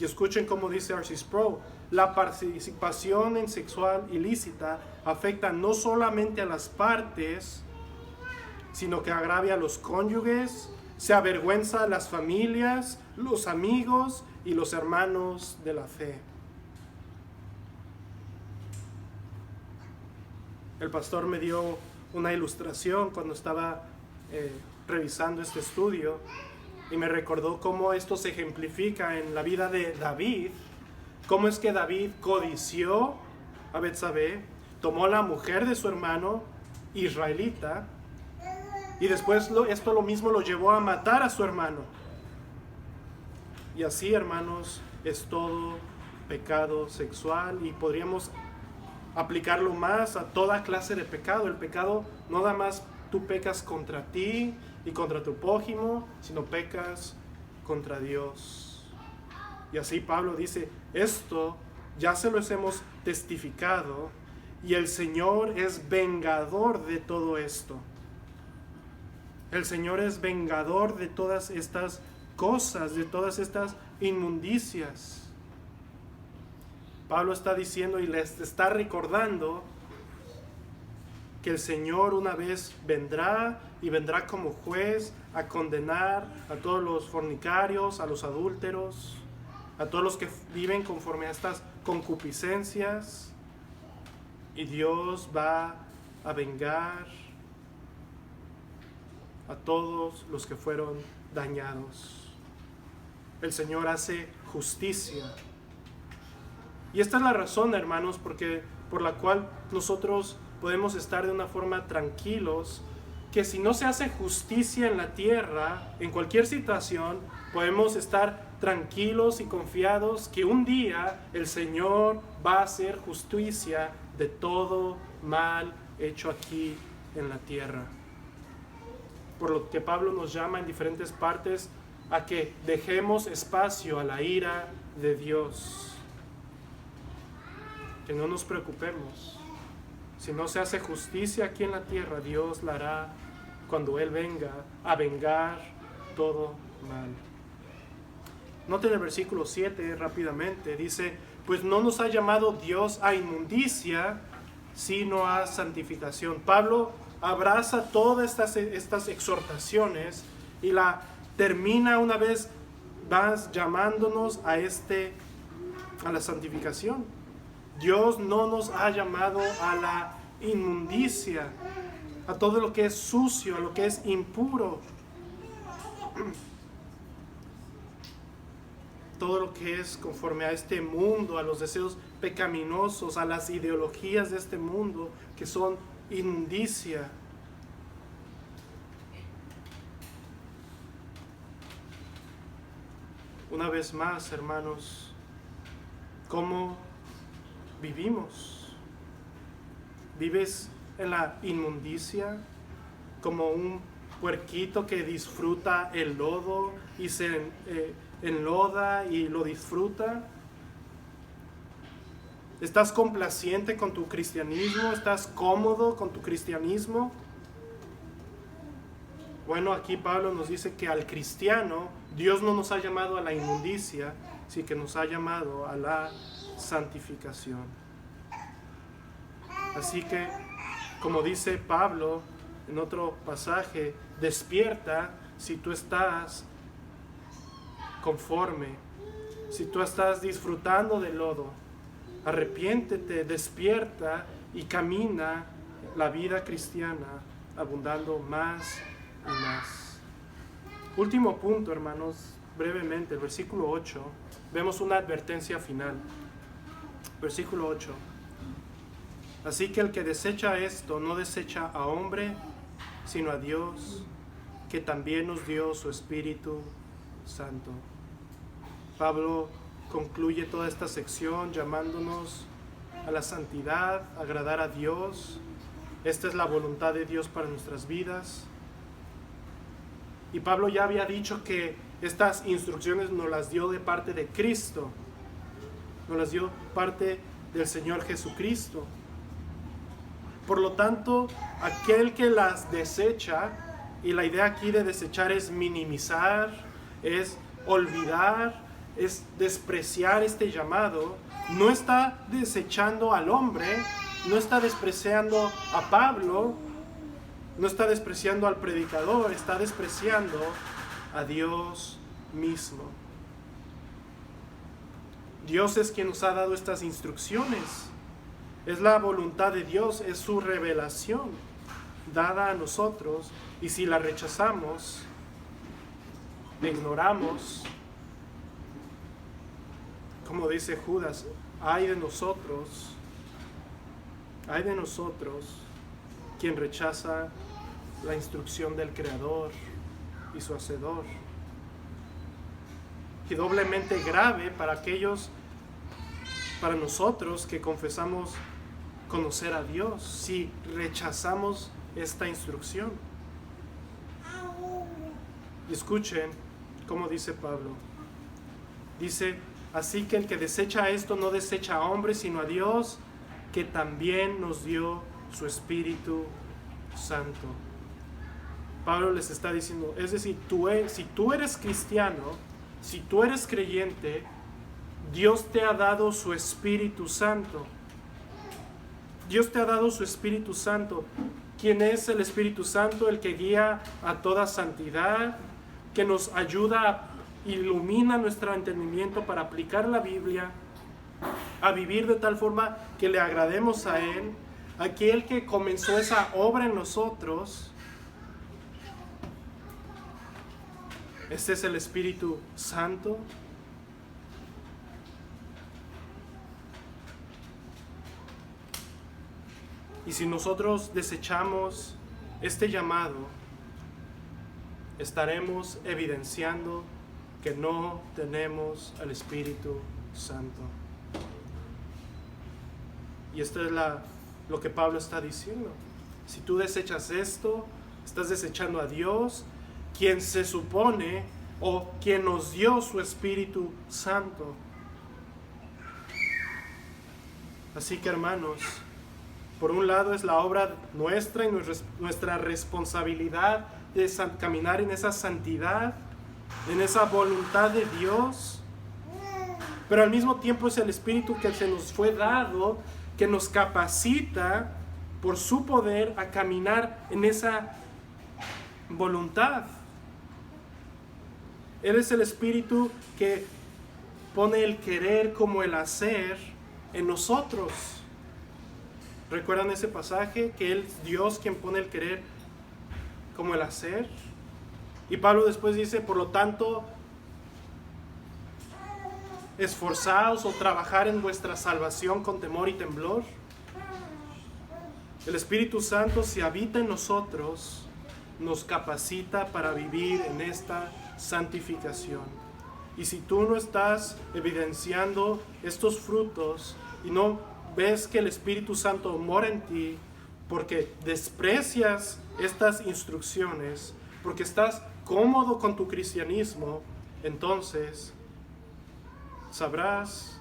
Y escuchen cómo dice R.C. Sproul, la participación en sexual ilícita afecta no solamente a las partes, sino que agravia a los cónyuges, se avergüenza a las familias, los amigos y los hermanos de la fe. El pastor me dio una ilustración cuando estaba revisando este estudio y me recordó cómo esto se ejemplifica en la vida de David, cómo es que David codició a Betsabé, tomó la mujer de su hermano israelita y después esto lo mismo lo llevó a matar a su hermano. Y así, hermanos, es todo pecado sexual y podríamos aplicarlo más a toda clase de pecado. El pecado no nada más tú pecas contra ti y contra tu prójimo, sino pecas contra Dios. Y así Pablo dice, esto ya se los hemos testificado y el Señor es vengador de todo esto. El Señor es vengador de todas estas cosas, de todas estas inmundicias. Pablo está diciendo y les está recordando que el Señor una vez vendrá y vendrá como juez a condenar a todos los fornicarios, a los adúlteros, a todos los que viven conforme a estas concupiscencias, y Dios va a vengar a todos los que fueron dañados. El Señor hace justicia. Y esta es la razón, hermanos, por la cual nosotros podemos estar de una forma tranquilos, que si no se hace justicia en la tierra, en cualquier situación, podemos estar tranquilos y confiados que un día el Señor va a hacer justicia de todo mal hecho aquí en la tierra. Por lo que Pablo nos llama en diferentes partes a que dejemos espacio a la ira de Dios. Que no nos preocupemos. Si no se hace justicia aquí en la tierra, Dios la hará cuando Él venga a vengar todo mal. Noten el versículo 7 rápidamente. Dice, pues no nos ha llamado Dios a inmundicia, sino a santificación. Pablo abraza todas estas exhortaciones y la termina una vez más llamándonos a la santificación. Dios no nos ha llamado a la inmundicia, a todo lo que es sucio, a lo que es impuro, todo lo que es conforme a este mundo, a los deseos pecaminosos, a las ideologías de este mundo que son inmundicia. Una vez más, hermanos, ¿cómo vivimos? ¿Vives en la inmundicia como un puerquito que disfruta el lodo y se enloda y lo disfruta? ¿Estás complaciente con tu cristianismo? ¿Estás cómodo con tu cristianismo? Bueno, aquí Pablo nos dice que al cristiano Dios no nos ha llamado a la inmundicia, sino que nos ha llamado a la santificación. Así que, como dice Pablo en otro pasaje, despierta si tú estás conforme, si tú estás disfrutando del lodo. Arrepiéntete, despierta y camina la vida cristiana abundando más y más. Último punto, hermanos, brevemente, el versículo 8, vemos una advertencia final. Versículo 8. Así que el que desecha esto no desecha a hombre, sino a Dios, que también nos dio su Espíritu Santo. Pablo concluye toda esta sección llamándonos a la santidad, a agradar a Dios, Esta es la voluntad de Dios para nuestras vidas. Y Pablo ya había dicho que estas instrucciones nos las dio de parte de Cristo. Nos las dio parte del Señor Jesucristo. Por lo tanto, aquel que las desecha, y la idea aquí de desechar es minimizar, es olvidar, es despreciar este llamado, no está desechando al hombre, no está despreciando a Pablo, no está despreciando al predicador, está despreciando a Dios mismo. Dios es quien nos ha dado estas instrucciones. Es la voluntad de Dios, es su revelación dada a nosotros, y si la rechazamos, la ignoramos, como dice Judas, ay de nosotros quien rechaza la instrucción del Creador y su Hacedor. Y doblemente grave para nosotros que confesamos conocer a Dios, si rechazamos esta instrucción. Y escuchen cómo dice Pablo. Dice, así que el que desecha esto no desecha a hombres, sino a Dios, que también nos dio su Espíritu Santo. Pablo les está diciendo, es decir, si tú eres cristiano, si tú eres creyente, Dios te ha dado su Espíritu Santo. Dios te ha dado su Espíritu Santo. ¿Quién es el Espíritu Santo? El que guía a toda santidad, que nos ayuda, ilumina nuestro entendimiento para aplicar la Biblia, a vivir de tal forma que le agrademos a Él. Aquel que comenzó esa obra en nosotros, este es el Espíritu Santo. Y si nosotros desechamos este llamado, estaremos evidenciando que no tenemos al Espíritu Santo. Y esto es lo que Pablo está diciendo. Si tú desechas esto, estás desechando a Dios, quien se supone o quien nos dio su Espíritu Santo. Así que, hermanos, por un lado es la obra nuestra y nuestra responsabilidad de caminar en esa santidad, en esa voluntad de Dios, pero al mismo tiempo es el Espíritu que se nos fue dado, que nos capacita por su poder a caminar en esa voluntad. Él es el Espíritu que pone el querer como el hacer en nosotros. ¿Recuerdan ese pasaje? Que Él es Dios quien pone el querer como el hacer. Y Pablo después dice, por lo tanto, esforzaos o trabajar en vuestra salvación con temor y temblor. El Espíritu Santo, si habita en nosotros, nos capacita para vivir en esta santificación. Y si tú no estás evidenciando estos frutos y no ves que el Espíritu Santo mora en ti, porque desprecias estas instrucciones, porque estás cómodo con tu cristianismo, entonces sabrás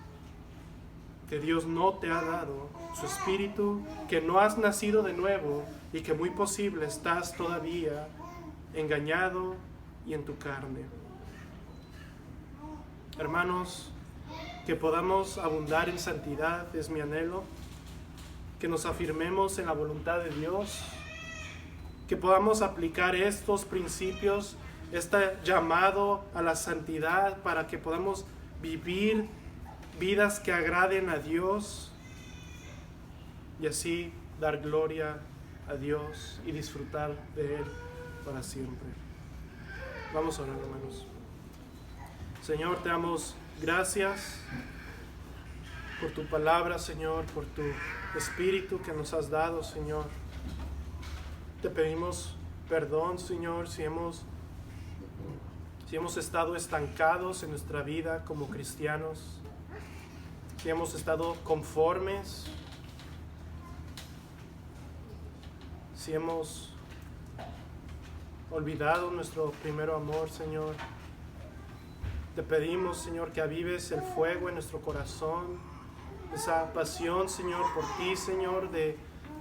que Dios no te ha dado su Espíritu, que no has nacido de nuevo y que muy posible estás todavía engañado y en tu carne. Hermanos, que podamos abundar en santidad es mi anhelo, que nos afirmemos en la voluntad de Dios, que podamos aplicar estos principios, este llamado a la santidad, para que podamos vivir vidas que agraden a Dios y así dar gloria a Dios y disfrutar de Él para siempre. Vamos a orar, hermanos. Señor, te damos gracias por tu palabra, Señor, por tu Espíritu que nos has dado, Señor. Te pedimos perdón, Señor, si hemos estado estancados en nuestra vida como cristianos, si hemos estado conformes si hemos olvidado nuestro primero amor, Señor, te pedimos, Señor, que avives el fuego en nuestro corazón, esa pasión, Señor, por ti, Señor, de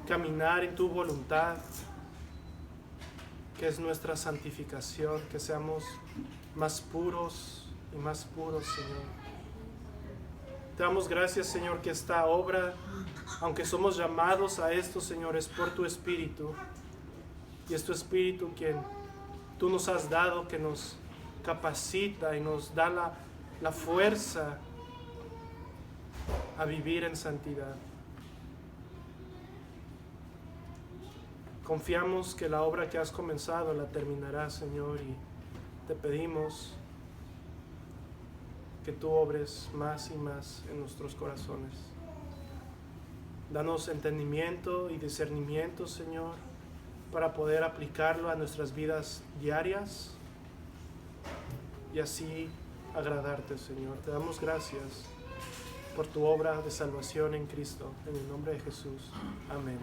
caminar en tu voluntad, que es nuestra santificación, que seamos más puros y más puros, Señor. Te damos gracias, Señor, que esta obra, aunque somos llamados a esto, Señor, es por tu Espíritu. Y es tu Espíritu quien tú nos has dado, que nos capacita y nos da la fuerza a vivir en santidad. Confiamos que la obra que has comenzado la terminarás, Señor, y te pedimos que tú obres más y más en nuestros corazones. Danos entendimiento y discernimiento, Señor, para poder aplicarlo a nuestras vidas diarias y así agradarte, Señor. Te damos gracias por tu obra de salvación en Cristo, en el nombre de Jesús. Amén.